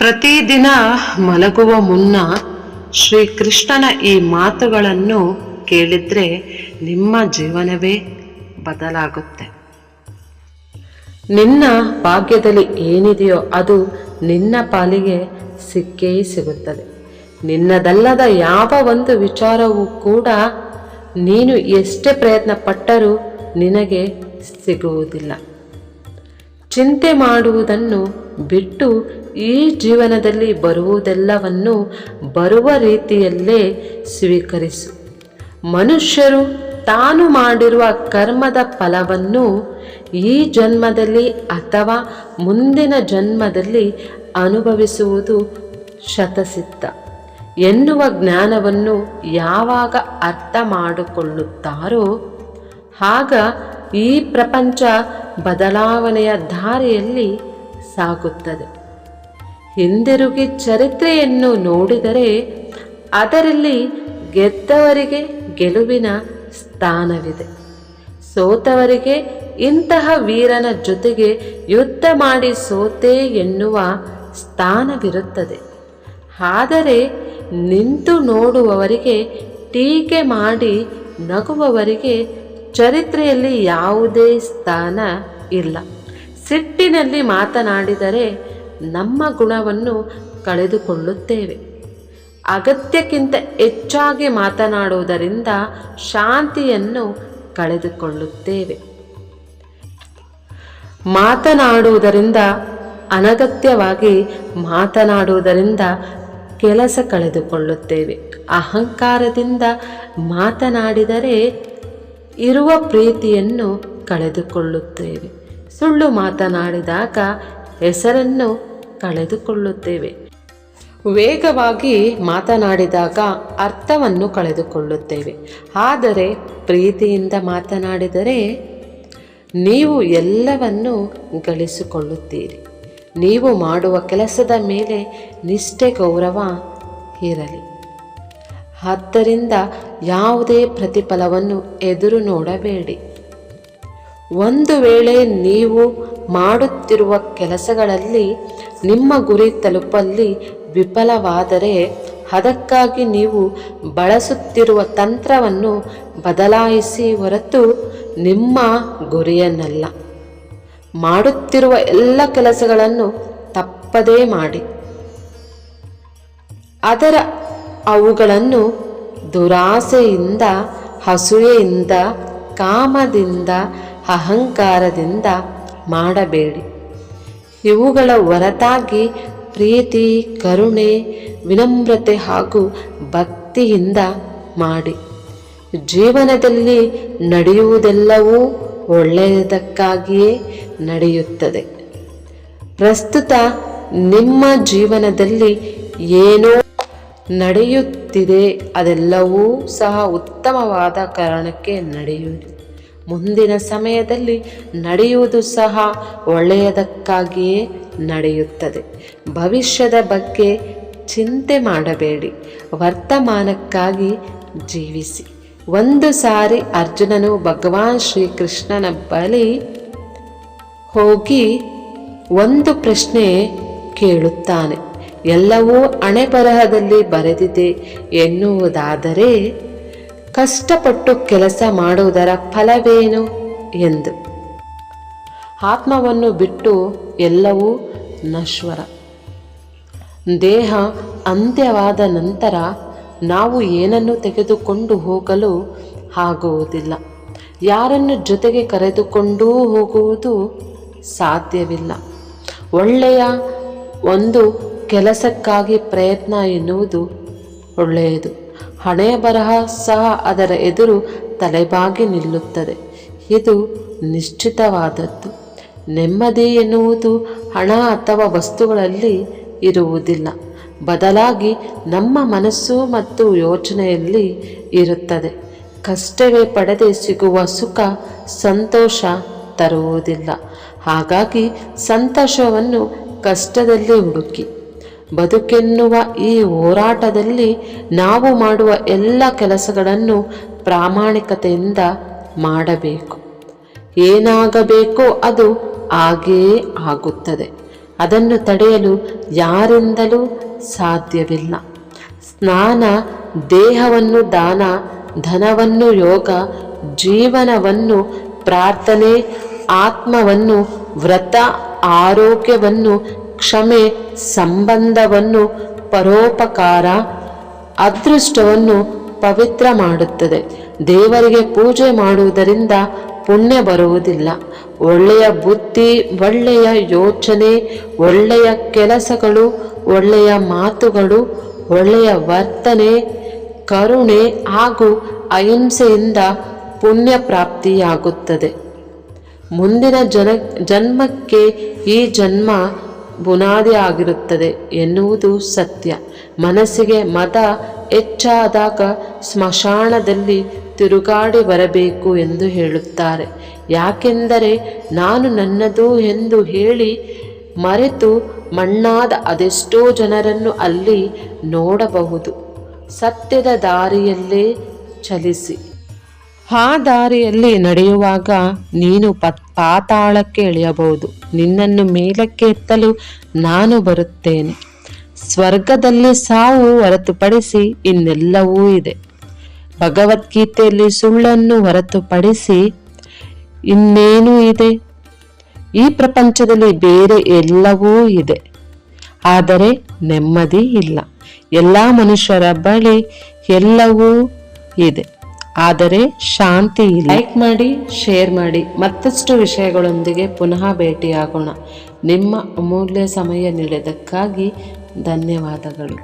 ಪ್ರತಿದಿನ ಮಲಗುವ ಮುನ್ನ ಶ್ರೀಕೃಷ್ಣನ ಈ ಮಾತುಗಳನ್ನು ಕೇಳಿದ್ರೆ ನಿಮ್ಮ ಜೀವನವೇ ಬದಲಾಗುತ್ತೆ. ನಿನ್ನ ಭಾಗ್ಯದಲ್ಲಿ ಏನಿದೆಯೋ ಅದು ನಿನ್ನ ಪಾಲಿಗೆ ಸಿಕ್ಕೇ ಸಿಗುತ್ತದೆ. ನಿನ್ನದಲ್ಲದ ಯಾವ ಒಂದು ವಿಚಾರವೂ ಕೂಡ ನೀನು ಎಷ್ಟೇ ಪ್ರಯತ್ನ ಪಟ್ಟರೂ ನಿನಗೆ ಸಿಗುವುದಿಲ್ಲ. ಚಿಂತೆ ಮಾಡುವುದನ್ನು ಬಿಟ್ಟು ಈ ಜೀವನದಲ್ಲಿ ಬರುವುದೆಲ್ಲವನ್ನು ಬರುವ ರೀತಿಯಲ್ಲೇ ಸ್ವೀಕರಿಸು. ಮನುಷ್ಯರು ತಾನು ಮಾಡಿರುವ ಕರ್ಮದ ಫಲವನ್ನು ಈ ಜನ್ಮದಲ್ಲಿ ಅಥವಾ ಮುಂದಿನ ಜನ್ಮದಲ್ಲಿ ಅನುಭವಿಸುವುದು ಶತಸಿದ್ಧ ಎನ್ನುವ ಜ್ಞಾನವನ್ನು ಯಾವಾಗ ಅರ್ಥ ಮಾಡಿಕೊಳ್ಳುತ್ತಾರೋ ಆಗ ಈ ಪ್ರಪಂಚ ಬದಲಾವಣೆಯ ದಾರಿಯಲ್ಲಿ ಸಾಗುತ್ತದೆ. ಹಿಂದಿರುಗಿ ಚರಿತ್ರೆಯನ್ನು ನೋಡಿದರೆ ಅದರಲ್ಲಿ ಗೆದ್ದವರಿಗೆ ಗೆಲುವಿನ ಸ್ಥಾನವಿದೆ, ಸೋತವರಿಗೆ ಇಂತಹ ವೀರನ ಜೊತೆಗೆ ಯುದ್ಧ ಮಾಡಿ ಸೋತೆ ಎನ್ನುವ ಸ್ಥಾನವಿರುತ್ತದೆ. ಆದರೆ ನಿಂತು ನೋಡುವವರಿಗೆ, ಟೀಕೆ ಮಾಡಿ ನಗುವವರಿಗೆ ಚರಿತ್ರೆಯಲ್ಲಿ ಯಾವುದೇ ಸ್ಥಾನ ಇಲ್ಲ. ಸಿಟ್ಟಿನಲ್ಲಿ ಮಾತನಾಡಿದರೆ ನಮ್ಮ ಗುಣವನ್ನು ಕಳೆದುಕೊಳ್ಳುತ್ತೇವೆ. ಅಗತ್ಯಕ್ಕಿಂತ ಹೆಚ್ಚಾಗಿ ಮಾತನಾಡುವುದರಿಂದ ಶಾಂತಿಯನ್ನು ಕಳೆದುಕೊಳ್ಳುತ್ತೇವೆ. ಮಾತನಾಡುವುದರಿಂದ, ಅನಗತ್ಯವಾಗಿ ಮಾತನಾಡುವುದರಿಂದ ಕೆಲಸ ಕಳೆದುಕೊಳ್ಳುತ್ತೇವೆ. ಅಹಂಕಾರದಿಂದ ಮಾತನಾಡಿದರೆ ಇರುವ ಪ್ರೀತಿಯನ್ನು ಕಳೆದುಕೊಳ್ಳುತ್ತೇವೆ. ಸುಳ್ಳು ಮಾತನಾಡಿದಾಗ ಹೆಸರನ್ನು ಕಳೆದುಕೊಳ್ಳುತ್ತೇವೆ. ವೇಗವಾಗಿ ಮಾತನಾಡಿದಾಗ ಅರ್ಥವನ್ನು ಕಳೆದುಕೊಳ್ಳುತ್ತೇವೆ. ಆದರೆ ಪ್ರೀತಿಯಿಂದ ಮಾತನಾಡಿದರೆ ನೀವು ಎಲ್ಲವನ್ನು ಗಳಿಸಿಕೊಳ್ಳುತ್ತೀರಿ. ನೀವು ಮಾಡುವ ಕೆಲಸದ ಮೇಲೆ ನಿಷ್ಠೆ, ಗೌರವ ಇರಲಿ. ಆದ್ದರಿಂದ ಯಾವುದೇ ಪ್ರತಿಫಲವನ್ನು ಎದುರು ನೋಡಬೇಡಿ. ಒಂದು ವೇಳೆ ನೀವು ಮಾಡುತ್ತಿರುವ ಕೆಲಸಗಳಲ್ಲಿ ನಿಮ್ಮ ಗುರಿ ತಲುಪಲ್ಲಿ ವಿಫಲವಾದರೆ ಅದಕ್ಕಾಗಿ ನೀವು ಬಳಸುತ್ತಿರುವ ತಂತ್ರವನ್ನು ಬದಲಾಯಿಸಿ ಹೊರತು ನಿಮ್ಮ ಗುರಿಯನ್ನಲ್ಲ. ಮಾಡುತ್ತಿರುವ ಎಲ್ಲ ಕೆಲಸಗಳನ್ನು ತಪ್ಪದೇ ಮಾಡಿ. ಅವುಗಳನ್ನು ದುರಾಸೆಯಿಂದ, ಅಸೂಯೆಯಿಂದ, ಕಾಮದಿಂದ, ಅಹಂಕಾರದಿಂದ ಮಾಡಬೇಡಿ. ಇವುಗಳ ಹೊರತಾಗಿ ಪ್ರೀತಿ, ಕರುಣೆ, ವಿನಮ್ರತೆ ಹಾಗೂ ಭಕ್ತಿಯಿಂದ ಮಾಡಿ. ಜೀವನದಲ್ಲಿ ನಡೆಯುವುದೆಲ್ಲವೂ ಒಳ್ಳೆಯದಕ್ಕಾಗಿಯೇ ನಡೆಯುತ್ತದೆ. ಪ್ರಸ್ತುತ ನಿಮ್ಮ ಜೀವನದಲ್ಲಿ ಏನೋ ನಡೆಯುತ್ತಿದೆ, ಅದೆಲ್ಲವೂ ಸಹ ಉತ್ತಮವಾದ ಕಾರಣಕ್ಕೆ ನಡೆಯುವುದು. ಮುಂದಿನ ಸಮಯದಲ್ಲಿ ನಡೆಯುವುದು ಸಹ ಒಳ್ಳೆಯದಕ್ಕಾಗಿಯೇ ನಡೆಯುತ್ತದೆ. ಭವಿಷ್ಯದ ಬಗ್ಗೆ ಚಿಂತೆ ಮಾಡಬೇಡಿ, ವರ್ತಮಾನಕ್ಕಾಗಿ ಜೀವಿಸಿ. ಒಂದು ಸಾರಿ ಅರ್ಜುನನು ಭಗವಾನ್ ಶ್ರೀಕೃಷ್ಣನ ಬಳಿ ಹೋಗಿ ಒಂದು ಪ್ರಶ್ನೆ ಕೇಳುತ್ತಾನೆ. ಎಲ್ಲವೂ ಹಣೆಬರಹದಲ್ಲಿ ಬರೆದಿದೆ ಎನ್ನುವುದಾದರೆ ಕಷ್ಟಪಟ್ಟು ಕೆಲಸ ಮಾಡುವುದರ ಫಲವೇನು ಎಂದು. ಆತ್ಮವನ್ನು ಬಿಟ್ಟು ಎಲ್ಲವೂ ನಶ್ವರ. ದೇಹ ಅಂತ್ಯವಾದ ನಂತರ ನಾವು ಏನನ್ನು ತೆಗೆದುಕೊಂಡು ಹೋಗಲು ಆಗುವುದಿಲ್ಲ. ಯಾರನ್ನು ಜೊತೆಗೆ ಕರೆದುಕೊಂಡೂ ಹೋಗುವುದು ಸಾಧ್ಯವಿಲ್ಲ. ಒಳ್ಳೆಯ ಒಂದು ಕೆಲಸಕ್ಕಾಗಿ ಪ್ರಯತ್ನ ಎನ್ನುವುದು ಒಳ್ಳೆಯದು. ಹಣೆಯ ಬರಹ ಸಹ ಅದರ ಎದುರು ತಲೆಬಾಗಿ ನಿಲ್ಲುತ್ತದೆ. ಇದು ನಿಶ್ಚಿತವಾದದ್ದು. ನೆಮ್ಮದಿ ಎನ್ನುವುದು ಹಣ ಅಥವಾ ವಸ್ತುಗಳಲ್ಲಿ ಇರುವುದಿಲ್ಲ. ಬದಲಾಗಿ ನಮ್ಮ ಮನಸ್ಸು ಮತ್ತು ಯೋಚನೆಯಲ್ಲಿ ಇರುತ್ತದೆ. ಕಷ್ಟವೇ ಪಡೆದೇ ಸಿಗುವ ಸುಖ ಸಂತೋಷ ತರುವುದಿಲ್ಲ. ಹಾಗಾಗಿ ಸಂತೋಷವನ್ನು ಕಷ್ಟದಲ್ಲಿ ಹುಡುಕಿ. ಬದುಕೆನ್ನುವ ಈ ಹೋರಾಟದಲ್ಲಿ ನಾವು ಮಾಡುವ ಎಲ್ಲ ಕೆಲಸಗಳನ್ನು ಪ್ರಾಮಾಣಿಕತೆಯಿಂದ ಮಾಡಬೇಕು. ಏನಾಗಬೇಕೋ ಅದು ಹಾಗೆಯೇ ಆಗುತ್ತದೆ. ಅದನ್ನು ತಡೆಯಲು ಯಾರಿಂದಲೂ ಸಾಧ್ಯವಿಲ್ಲ. ಸ್ನಾನ ದೇಹವನ್ನು ದಾನ, ಧನವನ್ನು ಯೋಗ, ಜೀವನವನ್ನು ಪ್ರಾರ್ಥನೆ, ಆತ್ಮವನ್ನು ವ್ರತ, ಆರೋಗ್ಯವನ್ನು ಕ್ಷಮೆ, ಸಂಬಂಧವನ್ನು ಪರೋಪಕಾರ, ಅದೃಷ್ಟವನ್ನು ಪವಿತ್ರ ಮಾಡುತ್ತದೆ. ದೇವರಿಗೆ ಪೂಜೆ ಮಾಡುವುದರಿಂದ ಪುಣ್ಯ ಬರುವುದಿಲ್ಲ. ಒಳ್ಳೆಯ ಬುದ್ಧಿ, ಒಳ್ಳೆಯ ಯೋಚನೆ, ಒಳ್ಳೆಯ ಕೆಲಸಗಳು, ಒಳ್ಳೆಯ ಮಾತುಗಳು, ಒಳ್ಳೆಯ ವರ್ತನೆ, ಕರುಣೆ ಹಾಗೂ ಅಹಿಂಸೆಯಿಂದ ಪುಣ್ಯ ಪ್ರಾಪ್ತಿಯಾಗುತ್ತದೆ. ಮುಂದಿನ ಜನ್ಮಕ್ಕೆ ಈ ಜನ್ಮ ಬುನಾದಿ ಆಗಿರುತ್ತದೆ ಎನ್ನುವುದು ಸತ್ಯ. ಮನಸ್ಸಿಗೆ ಮದ ಹೆಚ್ಚಾದಾಗ ಸ್ಮಶಾನದಲ್ಲಿ ತಿರುಗಾಡಿ ಬರಬೇಕು ಎಂದು ಹೇಳುತ್ತಾರೆ. ಯಾಕೆಂದರೆ ನಾನು ನನ್ನದು ಎಂದು ಹೇಳಿ ಮರೆತು ಮಣ್ಣಾದ ಅದೆಷ್ಟೋ ಜನರನ್ನು ಅಲ್ಲಿ ನೋಡಬಹುದು. ಸತ್ಯದ ದಾರಿಯಲ್ಲೇ ಚಲಿಸಿ. ಆ ದಾರಿಯಲ್ಲಿ ನಡೆಯುವಾಗ ನೀನು ಪಾತಾಳಕ್ಕೆ ಇಳಿಯಬಹುದು. ನಿನ್ನನ್ನು ಮೇಲಕ್ಕೆ ಎತ್ತಲು ನಾನು ಬರುತ್ತೇನೆ. ಸ್ವರ್ಗದಲ್ಲಿ ಸಾವು ಹೊರತುಪಡಿಸಿ ಇನ್ನೆಲ್ಲವೂ ಇದೆ. ಭಗವದ್ಗೀತೆಯಲ್ಲಿ ಸುಳ್ಳನ್ನು ಹೊರತುಪಡಿಸಿ ಇನ್ನೇನೂ ಇದೆ? ಈ ಪ್ರಪಂಚದಲ್ಲಿ ಬೇರೆ ಎಲ್ಲವೂ ಇದೆ, ಆದರೆ ನೆಮ್ಮದಿ ಇಲ್ಲ. ಎಲ್ಲ ಮನುಷ್ಯರ ಬಳಿ ಎಲ್ಲವೂ ಇದೆ, ಆದರೆ ಶಾಂತಿ ಇಲ್ಲ. ಲೈಕ್ ಮಾಡಿ, ಶೇರ್ ಮಾಡಿ. ಮತ್ತಷ್ಟು ವಿಷಯಗಳೊಂದಿಗೆ ಪುನಃ ಭೇಟಿಯಾಗೋಣ. ನಿಮ್ಮ ಅಮೂಲ್ಯ ಸಮಯ ನೀಡಿದ್ದಕ್ಕಾಗಿ ಧನ್ಯವಾದಗಳು.